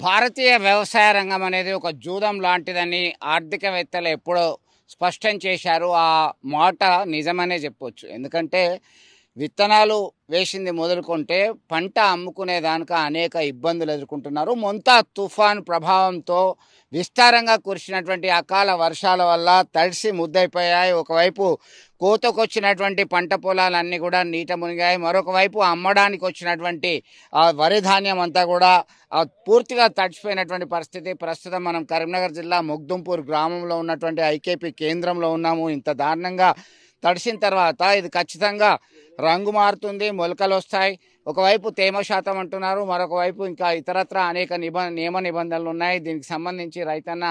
భారతీయ వ్యవసాయ రంగం అనేది ఒక జూదం లాంటిదని ఆర్థికవేత్తలు ఎప్పుడో స్పష్టం చేశారు. ఆ మాట నిజమనే చెప్పొచ్చు. ఎందుకంటే విత్తనాలు వేసింది మొదలుకుంటే పంట అమ్ముకునే దానిక అనేక ఇబ్బందులు ఎదుర్కొంటున్నారు. మొంతా తుఫాన్ ప్రభావంతో విస్తారంగా కురిసినటువంటి అకాల వర్షాల వల్ల తడిసి ముద్దైపోయాయి. ఒకవైపు కోతకొచ్చినటువంటి పంట పొలాలన్నీ కూడా నీట మునిగాయి. మరొక వైపు అమ్మడానికి వచ్చినటువంటి వరి ధాన్యం అంతా కూడా పూర్తిగా తడిచిపోయినటువంటి పరిస్థితి. ప్రస్తుతం మనం కరీంనగర్ జిల్లా మొగ్దుంపూర్ గ్రామంలో ఉన్నటువంటి ఐకేపీ కేంద్రంలో ఉన్నాము. ఇంత దారుణంగా తడిసిన తర్వాత ఇది ఖచ్చితంగా రంగు మారుతుంది, మొలకలు వస్తాయి. ఒకవైపు తేమ శాతం అంటున్నారు, మరొక వైపు ఇంకా ఇతరత్ర అనేక నియమ నిబంధనలు ఉన్నాయి. దీనికి సంబంధించి రైతన్న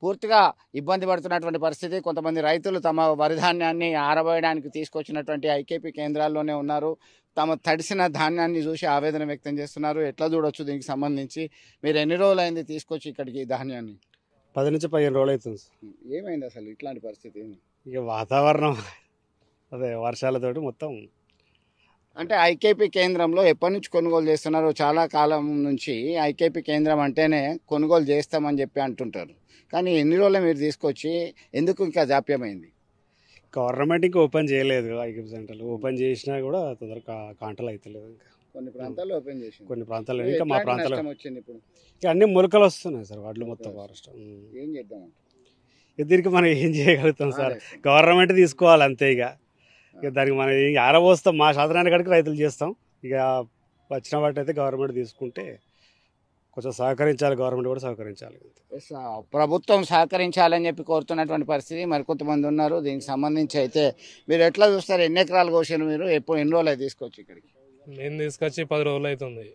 పూర్తిగా ఇబ్బంది పడుతున్నటువంటి పరిస్థితి. కొంతమంది రైతులు తమ వరి ధాన్యాన్ని ఆరబోయడానికి తీసుకొచ్చినటువంటి ఐకేపీ కేంద్రాల్లోనే ఉన్నారు. తమ తడిసిన ధాన్యాన్ని చూసి ఆవేదన వ్యక్తం చేస్తున్నారు. ఎట్లా చూడొచ్చు దీనికి సంబంధించి? మీరు ఎన్ని రోజులు అయింది తీసుకొచ్చి ఇక్కడికి ఈ ధాన్యాన్ని? 10 నుంచి 15 రోజులు అవుతుంది. ఏమైంది అసలు ఇట్లాంటి పరిస్థితి? ఇక వాతావరణం అదే వర్షాలతోటి మొత్తం. అంటే ఐకేపీ కేంద్రంలో ఎప్పటి నుంచి కొనుగోలు చేస్తున్నారు? చాలా కాలం నుంచి ఐకేపీ కేంద్రం అంటేనే కొనుగోలు చేస్తామని చెప్పి అంటుంటారు. కానీ ఎన్ని రోజులు మీరు తీసుకొచ్చి ఎందుకు ఇంకా జాప్యమైంది? గవర్నమెంట్ ఇంకా ఓపెన్ చేయలేదు. ఐకేపీ సెంటర్లు ఓపెన్ చేసినా కూడా తొందరగా కాంటలు అవుతలేదు. ఇంకా కొన్ని ప్రాంతాల్లో ఓపెన్ చేసి కొన్ని ప్రాంతాల్లో ఇంకా మా ప్రాంతాల్లో వచ్చింది. ఇప్పుడు ఇక అన్ని మొలకలు వస్తున్నాయి సార్, వడ్లు మొత్తం ఫారెస్ట్. ఏం చేద్దాం? దీనికి మనం ఏం చేయగలుగుతాం సార్? గవర్నమెంట్ తీసుకోవాలి అంతే. ఇక దానికి మనం ఆరబోస్తాం, మా సాధనాన్ని కాడికి రైతులు చేస్తాం. ఇక వచ్చిన వాటి అయితే గవర్నమెంట్ తీసుకుంటే కొంచెం సహకరించాలి, గవర్నమెంట్ కూడా సహకరించాలి. ప్రభుత్వం సహకరించాలని చెప్పి కోరుతున్నటువంటి పరిస్థితి. మరికొంతమంది ఉన్నారు. దీనికి సంబంధించి అయితే మీరు ఎట్లా చూస్తారు? ఎన్ని ఎకరాలు కోసారు మీరు? ఎన్ని రోజులు అయితే తీసుకొచ్చి ఇక్కడికి? నేను తీసుకొచ్చి 10 రోజులు అవుతుంది.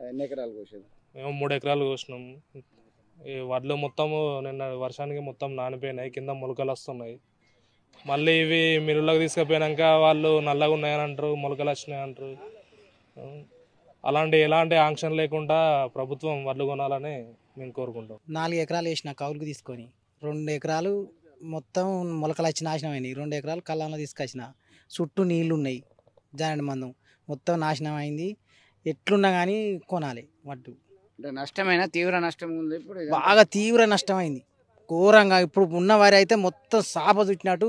ఎన్ని ఎకరాలు కోసారు? మేము 3 ఎకరాలు కోసినాం. ఈ వడ్లు మొత్తము నిన్న వర్షానికి మొత్తం నానిపోయినాయి, కింద మొలకలు వస్తున్నాయి. మళ్ళీ ఇవి మిల్లులకు తీసుకుపోయినాక వాళ్ళు నల్లగా ఉన్నాయని అంటారు, మొలకలు వచ్చినాయి అంటారు. ఎలాంటి ఆంక్షన్ లేకుండా ప్రభుత్వం వడ్లు కొనాలని మేము కోరుకుంటాం. 4 ఎకరాలు వేసిన కౌలుకు తీసుకొని, 2 ఎకరాలు మొత్తం మొలకలు వచ్చి నాశనం అయినాయి. 2 ఎకరాలు కళ్ళంలో తీసుకొచ్చిన, చుట్టూ నీళ్లు ఉన్నాయి, జానెడు మందం మొత్తం నాశనం అయింది. ఎట్లున్నా కానీ కొనాలి వడ్డు. అంటే నష్టమైన తీవ్ర నష్టం ఉంది. ఇప్పుడు బాగా తీవ్ర నష్టం అయింది ఘోరంగా. ఇప్పుడు ఉన్న వారి అయితే మొత్తం సాప చుట్టినట్టు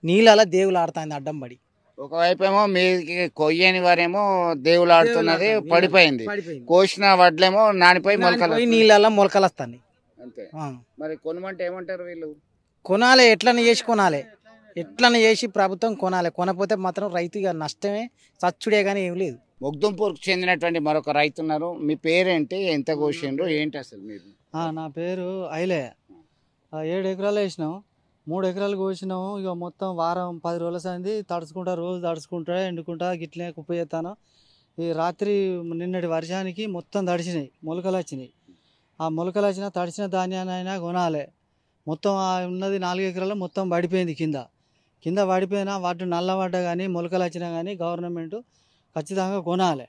నీళ్ళ దేవులు ఆడుతుంది అడ్డం పడి. ఒకవైపు ఏమో మీకు కొయ్యని వారేమో దేవులు ఆడుతున్నది, పడిపోయింది. కోసిన వడ్లేమో నానిపోయి మొలకలు, నీళ్ళ మొలకలు వస్తాయి. అంతే. మరి కొనమంటే ఏమంటారు వీళ్ళు? కొనాలి, ఎట్లనే చేసి కొనాలి, ఎట్లనే చేసి ప్రభుత్వం కొనాలి. కొనపోతే మాత్రం రైతు ఇక నష్టమే, చచ్చుడే కానీ ఏం లేదు. మొగ్దుంపూర్కు చెందినటువంటి మరొక రైతు ఉన్నారు. మీ పేరేంటి? ఎంత కోసిండ్రు ఏంటి అసలు మీరు? నా పేరు ఐలే. 7 ఎకరాలు వేసినాం, 3 ఎకరాలు కోసినాము. ఇక మొత్తం వారం 10 రోజుల సంది తడుచుకుంటా, రోజు తడుచుకుంటా, ఎండుకుంటా, గిట్లనే కుప్ప చేస్తాను. ఈ రాత్రి నిన్నటి వర్షానికి మొత్తం తడిచినాయి, మొలకలు వచ్చినాయి. ఆ మొలకలు వచ్చిన తడిచిన ధాన్యాన్ని అయినా కొనాలి. మొత్తం ఉన్నది 4 ఎకరాలు మొత్తం పడిపోయింది. కింద పడిపోయినా వాటి నల్లబడ్డ కానీ మొలకలు వచ్చినా కానీ గవర్నమెంట్ ఖచ్చితంగా కొనాలి.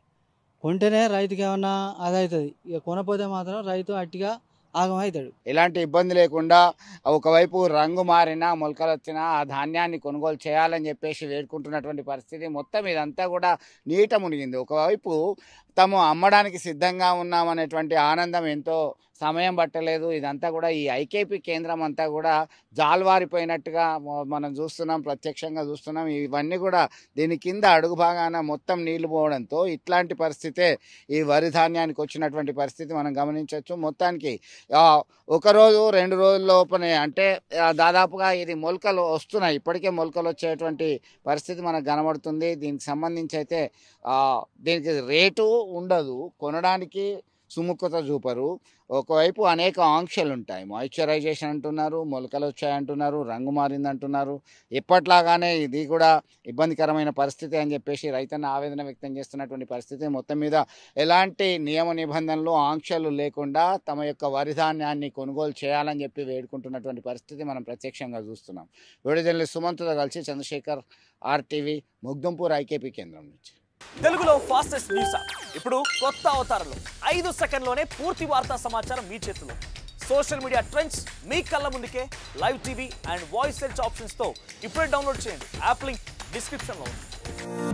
కొంటేనే రైతుకి ఏమన్నా అది అవుతుంది. ఇక కొనపోతే మాత్రం రైతు అట్టిగా ఆగమవుతాడు. ఎలాంటి ఇబ్బంది లేకుండా ఒకవైపు రంగు మారినా మొలకలు వచ్చినా ఆ ధాన్యాన్ని కొనుగోలు చేయాలని చెప్పేసి వేడుకుంటున్నటువంటి పరిస్థితి. మొత్తం ఇదంతా కూడా నీట మునిగింది. ఒకవైపు తాము అమ్మడానికి సిద్ధంగా ఉన్నామనేటువంటి ఆనందం ఎంతో సమయం పట్టలేదు. ఇదంతా కూడా ఈ ఐకేపీ కేంద్రం అంతా కూడా జాల్వారిపోయినట్టుగా మనం చూస్తున్నాం, ప్రత్యక్షంగా చూస్తున్నాం. ఇవన్నీ కూడా దీని కింద అడుగు భాగాన మొత్తం నీళ్లు పోవడంతో ఇట్లాంటి పరిస్థితే ఈ వరి ధాన్యానికి వచ్చినటువంటి పరిస్థితి మనం గమనించవచ్చు. మొత్తానికి 1 రోజు 2 రోజుల లోపనే అంటే దాదాపుగా ఇది మొలకలు వస్తున్నాయి. ఇప్పటికే మొలకలు వచ్చేటువంటి పరిస్థితి మనకు కనబడుతుంది. దీనికి సంబంధించి అయితే దీనికి రేటు ఉండదు, కొనడానికి సుముఖత చూపరు. ఒకవైపు అనేక ఆంక్షలు ఉంటాయి. మాయిశ్చరైజేషన్ అంటున్నారు, మొలకలు వచ్చాయంటున్నారు, రంగు మారిందంటున్నారు. ఎప్పట్లాగానే ఇది కూడా ఇబ్బందికరమైన పరిస్థితి అని చెప్పేసి రైతన్న ఆవేదన వ్యక్తం చేస్తున్నటువంటి పరిస్థితి. మొత్తం మీద ఎలాంటి నియమ నిబంధనలు, ఆంక్షలు లేకుండా తమ యొక్క వరి ధాన్యాన్ని కొనుగోలు చేయాలని చెప్పి వేడుకుంటున్నటువంటి పరిస్థితి మనం ప్రత్యక్షంగా చూస్తున్నాం. వీడియో జర్నలిస్ట్ సుమంత్తో కలిసి చంద్రశేఖర్, RTV, మొగ్దుంపూర్ ఐకేపీ కేంద్రం నుంచి. తెలుగులో ఫాస్టెస్ట్ న్యూస్ ఇప్పుడు కొత్త అవతారంలో 5 సెకండ్లోనే పూర్తి వార్తా సమాచారం మీ చేతిలో. సోషల్ మీడియా ట్రెండ్స్ మీ కళ్ళ ముందుకే live TV and voice search options తో ఇప్పుడే డౌన్లోడ్ చేయండి. యాప్ లింక్ డిస్క్రిప్షన్లో ఉంది.